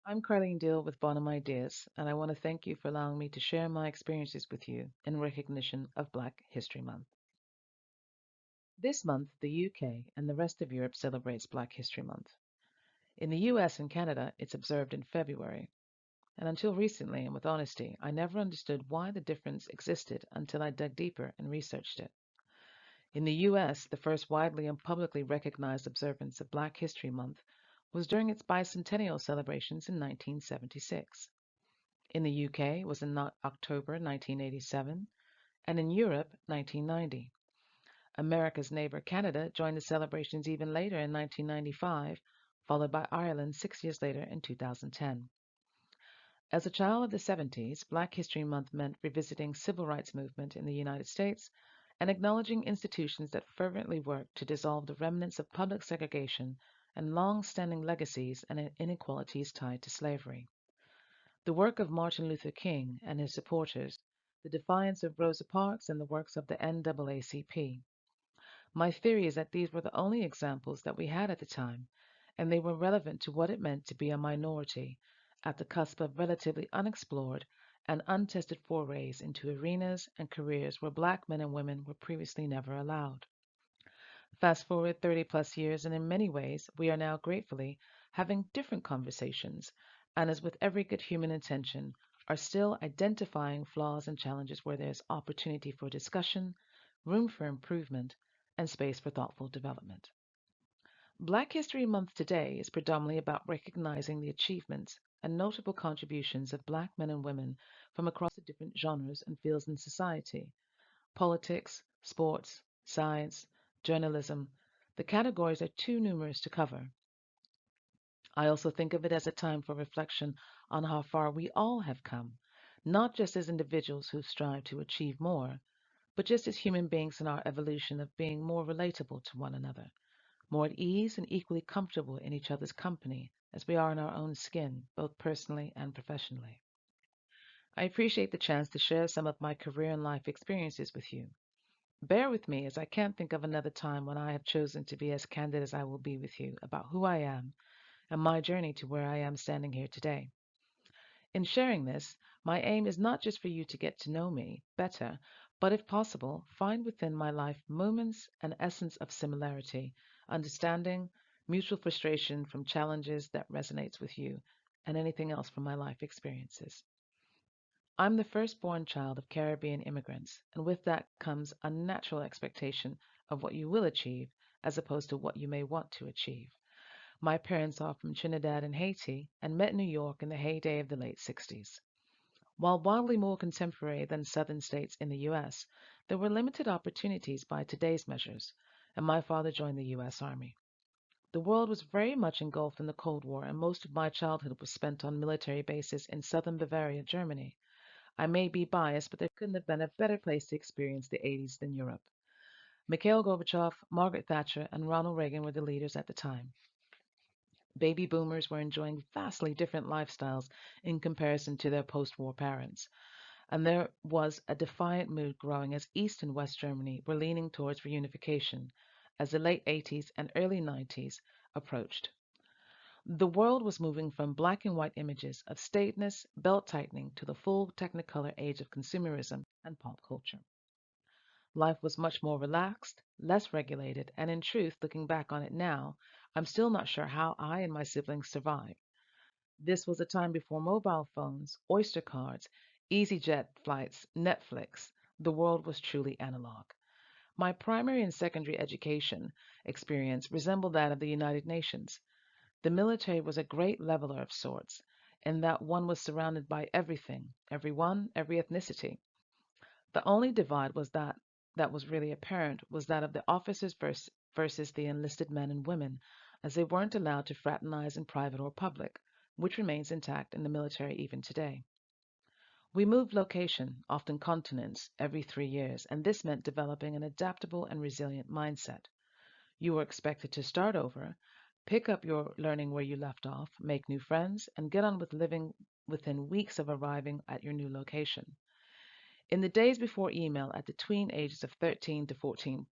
I'm Carline Deal with Bonum Ideas, and I want to thank you for allowing me to share my experiences with you in recognition of Black History Month. This month, the UK and the rest of Europe celebrates Black History Month. In the US and Canada, it's observed in February, and until recently, and with honesty, I never understood why the difference existed until I dug deeper and researched it. In the US, the first widely and publicly recognized observance of Black History Month was during its bicentennial celebrations in 1976. In the UK was in October 1987, and in Europe 1990. America's neighbor Canada joined the celebrations even later in 1995, followed by Ireland 6 years later in 2010. As a child of the 70s, Black History Month meant revisiting civil rights movement in the United States and acknowledging institutions that fervently worked to dissolve the remnants of public segregation and long-standing legacies and inequalities tied to slavery. The work of Martin Luther King and his supporters, the defiance of Rosa Parks, and the works of the NAACP. My theory is that these were the only examples that we had at the time, and they were relevant to what it meant to be a minority at the cusp of relatively unexplored and untested forays into arenas and careers where Black men and women were previously never allowed. Fast forward 30 plus years, and in many ways, we are now gratefully having different conversations, and as with every good human intention, are still identifying flaws and challenges where there's opportunity for discussion, room for improvement, and space for thoughtful development. Black History Month today is predominantly about recognizing the achievements and notable contributions of Black men and women from across the different genres and fields in society: politics, sports, science, journalism. The categories are too numerous to cover. I also think of it as a time for reflection on how far we all have come, not just as individuals who strive to achieve more, but just as human beings in our evolution of being more relatable to one another, more at ease and equally comfortable in each other's company as we are in our own skin, both personally and professionally. I appreciate the chance to share some of my career and life experiences with you. Bear with me as I can't think of another time when I have chosen to be as candid as I will be with you about who I am and my journey to where I am standing here today. In sharing this, my aim is not just for you to get to know me better, but if possible, find within my life moments and essence of similarity, understanding, mutual frustration from challenges that resonates with you, and anything else from my life experiences. I'm the firstborn child of Caribbean immigrants, and with that comes a natural expectation of what you will achieve as opposed to what you may want to achieve. My parents are from Trinidad and Haiti and met in New York in the heyday of the late 60s. While wildly more contemporary than southern states in the U.S., there were limited opportunities by today's measures, and my father joined the U.S. Army. The world was very much engulfed in the Cold War, and most of my childhood was spent on military bases in southern Bavaria, Germany. I may be biased, but there couldn't have been a better place to experience the 80s than Europe. Mikhail Gorbachev, Margaret Thatcher, and Ronald Reagan were the leaders at the time. Baby boomers were enjoying vastly different lifestyles in comparison to their post war parents, and there was a defiant mood growing as East and West Germany were leaning towards reunification as the late 80s and early 90s approached. The world was moving from black and white images of staidness, belt tightening, to the full technicolor age of consumerism and pop culture. Life was much more relaxed, less regulated, and in truth, looking back on it now, I'm still not sure how I and my siblings survived. This was a time before mobile phones, Oyster cards, EasyJet flights, Netflix. The world was truly analog. My primary and secondary education experience resembled that of the United Nations. The military was a great leveler of sorts, in that one was surrounded by everything, everyone, every ethnicity. The only divide that was really apparent was that of the officers versus the enlisted men and women, as they weren't allowed to fraternize in private or public, which remains intact in the military even today. We moved location, often continents, every 3 years, and this meant developing an adaptable and resilient mindset. You were expected to start over, pick up your learning where you left off, make new friends, and get on with living within weeks of arriving at your new location. In the days before email, at the tween ages of 13 to 14,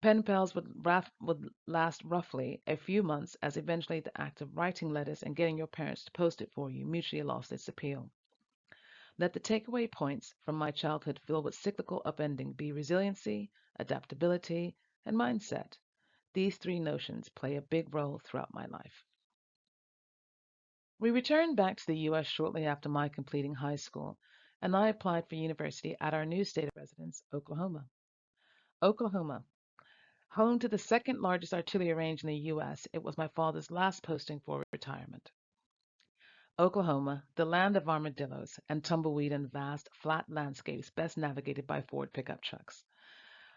Pen pals would last roughly a few months, as eventually the act of writing letters and getting your parents to post it for you mutually lost its appeal. Let the takeaway points from my childhood filled with cyclical upending be resiliency, adaptability, and mindset. These three notions play a big role throughout my life. We returned back to the U.S. shortly after my completing high school, and I applied for university at our new state of residence, Oklahoma. Oklahoma, home to the second largest artillery range in the U.S., it was my father's last posting for retirement. Oklahoma, the land of armadillos and tumbleweed and vast, flat landscapes best navigated by Ford pickup trucks.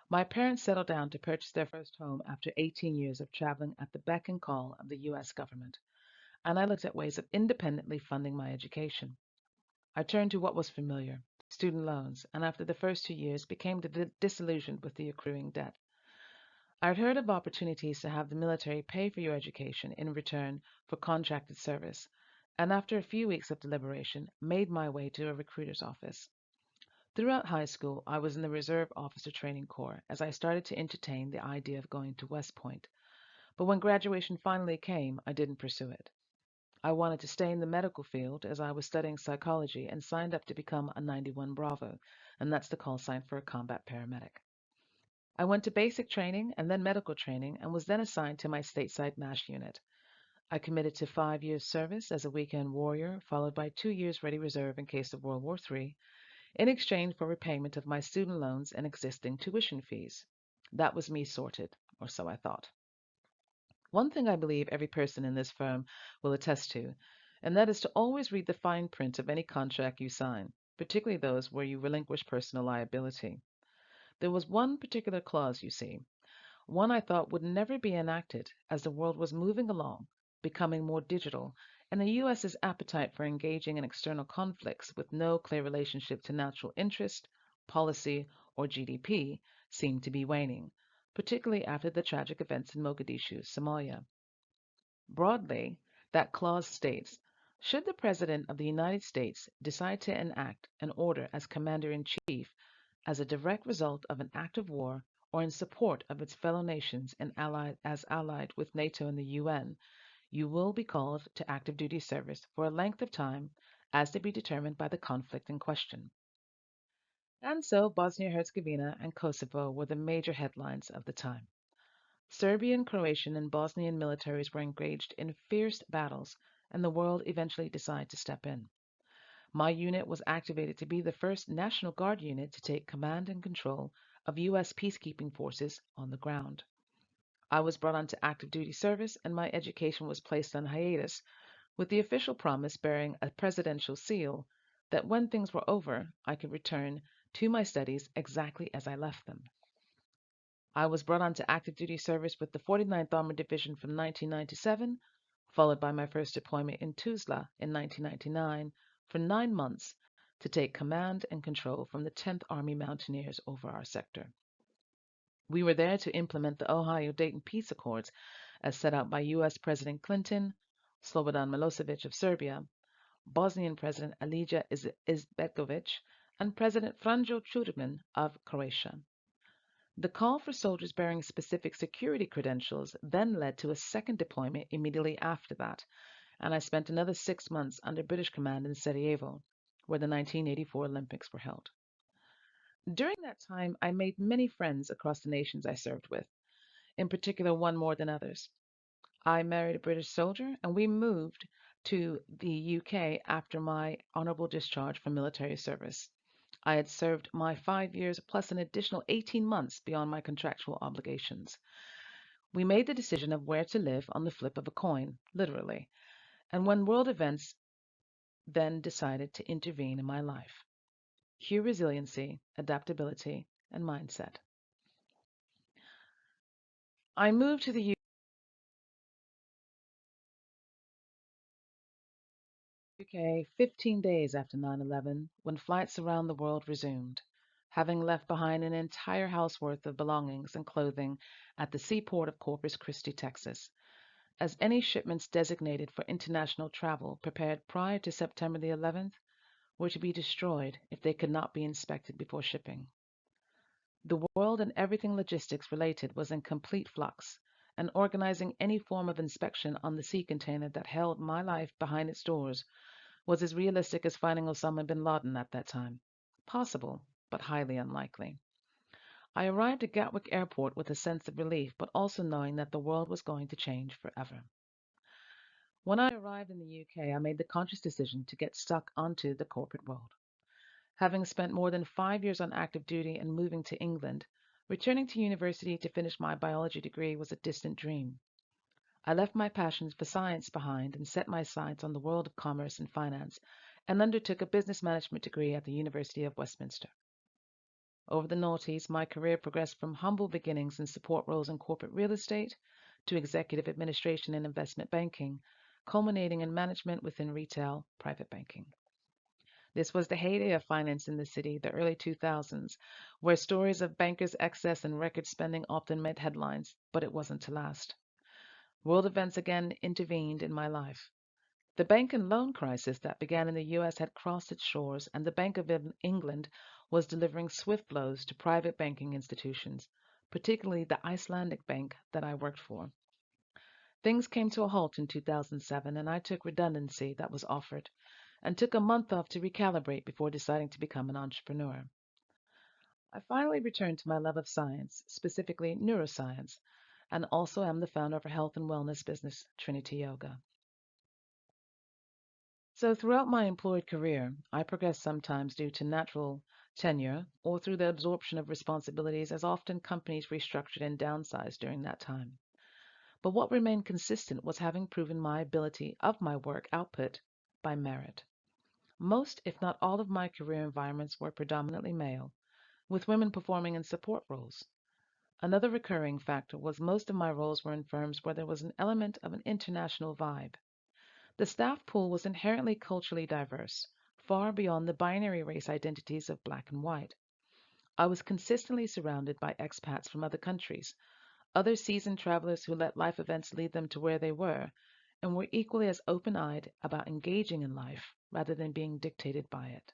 My parents settled down to purchase their first home after 18 years of traveling at the beck and call of the U.S. government, and I looked at ways of independently funding my education. I turned to what was familiar, student loans, and after the first 2 years became disillusioned with the accruing debt. I had heard of opportunities to have the military pay for your education in return for contracted service, and after a few weeks of deliberation, made my way to a recruiter's office. Throughout high school, I was in the Reserve Officer Training Corps as I started to entertain the idea of going to West Point. But when graduation finally came, I didn't pursue it. I wanted to stay in the medical field as I was studying psychology and signed up to become a 91 Bravo, and that's the call sign for a combat paramedic. I went to basic training and then medical training and was then assigned to my stateside MASH unit. I committed to 5 years service as a weekend warrior, followed by 2 years ready reserve in case of World War III, in exchange for repayment of my student loans and existing tuition fees. That was me sorted, or so I thought. One thing I believe every person in this firm will attest to, and that is to always read the fine print of any contract you sign, particularly those where you relinquish personal liability. There was one particular clause, you see, one I thought would never be enacted as the world was moving along, becoming more digital, and the U.S.'s appetite for engaging in external conflicts with no clear relationship to natural interest, policy, or GDP seemed to be waning, particularly after the tragic events in Mogadishu, Somalia. Broadly, that clause states, should the President of the United States decide to enact an order as Commander in Chief as a direct result of an act of war or in support of its fellow nations and allied with NATO and the UN, you will be called to active duty service for a length of time as to be determined by the conflict in question. And so Bosnia-Herzegovina and Kosovo were the major headlines of the time. Serbian, Croatian, and Bosnian militaries were engaged in fierce battles, and the world eventually decided to step in. My unit was activated to be the first National Guard unit to take command and control of U.S. peacekeeping forces on the ground. I was brought onto active duty service, and my education was placed on hiatus, with the official promise bearing a presidential seal that when things were over, I could return to my studies exactly as I left them. I was brought onto active duty service with the 49th Armored Division from 1997, followed by my first deployment in Tuzla in 1999 for 9 months to take command and control from the 10th Army Mountaineers over our sector. We were there to implement the Ohio-Dayton Peace Accords as set out by U.S. President Clinton, Slobodan Milosevic of Serbia, Bosnian President Alija Izbetkovic, and President Franjo Tudjman of Croatia. The call for soldiers bearing specific security credentials then led to a second deployment immediately after that, and I spent another 6 months under British command in Sarajevo, where the 1984 Olympics were held. During that time, I made many friends across the nations I served with, in particular one more than others. I married a British soldier, and we moved to the UK after my honorable discharge from military service. I had served my 5 years plus an additional 18 months beyond my contractual obligations. We made the decision of where to live on the flip of a coin, literally, and when world events then decided to intervene in my life. Cue resiliency, adaptability, and mindset. I moved to the UK 15 days after 9/11, when flights around the world resumed, having left behind an entire house worth of belongings and clothing at the seaport of Corpus Christi, Texas, as any shipments designated for international travel prepared prior to September the 11th were to be destroyed if they could not be inspected before shipping. The world and everything logistics related was in complete flux, and organizing any form of inspection on the sea container that held my life behind its doors was as realistic as finding Osama bin Laden at that time. Possible, but highly unlikely. I arrived at Gatwick Airport with a sense of relief, but also knowing that the world was going to change forever. When I arrived in the UK, I made the conscious decision to get stuck onto the corporate world. Having spent more than 5 years on active duty and moving to England, returning to university to finish my biology degree was a distant dream. I left my passions for science behind and set my sights on the world of commerce and finance and undertook a business management degree at the University of Westminster. Over the noughties, my career progressed from humble beginnings in support roles in corporate real estate to executive administration and investment banking, culminating in management within retail private banking. This was the heyday of finance in the city, the early 2000s, where stories of bankers' excess and record spending often made headlines, but it wasn't to last. World events again intervened in my life. The bank and loan crisis that began in the US had crossed its shores, and the Bank of England was delivering swift blows to private banking institutions, particularly the Icelandic bank that I worked for. Things came to a halt in 2007, and I took redundancy that was offered and took a month off to recalibrate before deciding to become an entrepreneur. I finally returned to my love of science, specifically neuroscience, and also am the founder of a health and wellness business, Trinity Yoga. So throughout my employed career, I progressed sometimes due to natural tenure or through the absorption of responsibilities as often companies restructured and downsized during that time. But what remained consistent was having proven my ability of my work output by merit. Most, if not all, of my career environments were predominantly male, with women performing in support roles. Another recurring factor was most of my roles were in firms where there was an element of an international vibe. The staff pool was inherently culturally diverse, far beyond the binary race identities of black and white. I was consistently surrounded by expats from other countries, other seasoned travelers who let life events lead them to where they were, and were equally as open eyed about engaging in life rather than being dictated by it.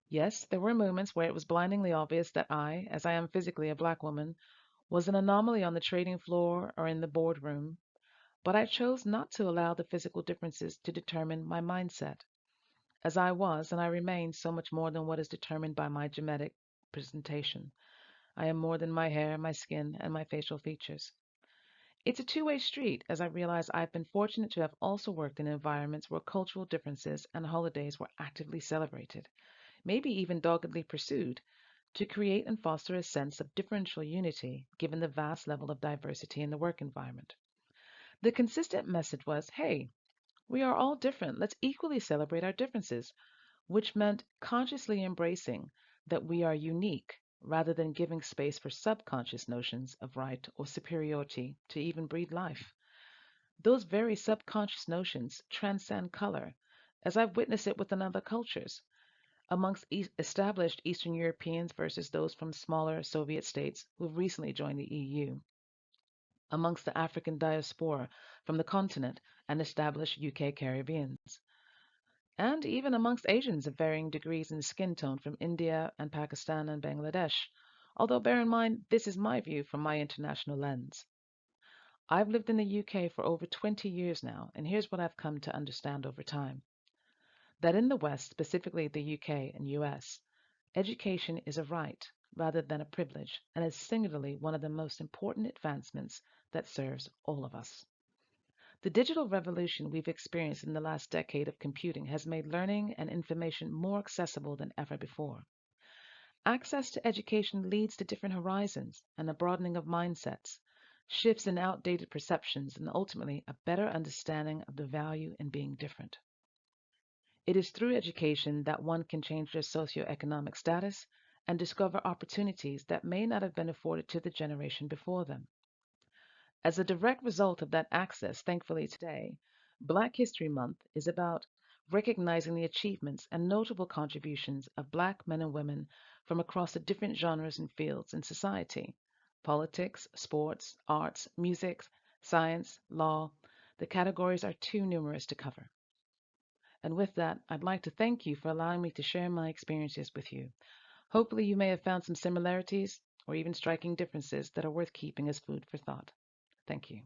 Yes, there were moments where it was blindingly obvious that I, as I am physically a black woman, was an anomaly on the trading floor or in the boardroom, but I chose not to allow the physical differences to determine my mindset, as I was and I remain so much more than what is determined by my genetic presentation. I am more than my hair, my skin, and my facial features. It's a two-way street, as I realize I've been fortunate to have also worked in environments where cultural differences and holidays were actively celebrated, maybe even doggedly pursued, to create and foster a sense of differential unity given the vast level of diversity in the work environment. The consistent message was, hey, we are all different. Let's equally celebrate our differences, which meant consciously embracing that we are unique rather than giving space for subconscious notions of right or superiority to even breed life. Those very subconscious notions transcend color, as I've witnessed it within other cultures, amongst established Eastern Europeans versus those from smaller Soviet states who've recently joined the EU, amongst the African diaspora from the continent and established UK Caribbeans, and even amongst Asians of varying degrees in skin tone from India and Pakistan and Bangladesh. Although bear in mind, this is my view from my international lens. I've lived in the UK for over 20 years now, and here's what I've come to understand over time. That in the West, specifically the UK and US, education is a right rather than a privilege, and is singularly one of the most important advancements that serves all of us. The digital revolution we've experienced in the last decade of computing has made learning and information more accessible than ever before. Access to education leads to different horizons and a broadening of mindsets, shifts in outdated perceptions, and ultimately a better understanding of the value in being different. It is through education that one can change their socioeconomic status and discover opportunities that may not have been afforded to the generation before them. As a direct result of that access, thankfully today, Black History Month is about recognizing the achievements and notable contributions of Black men and women from across the different genres and fields in society: politics, sports, arts, music, science, law. The categories are too numerous to cover. And with that, I'd like to thank you for allowing me to share my experiences with you. Hopefully, you may have found some similarities or even striking differences that are worth keeping as food for thought. Thank you.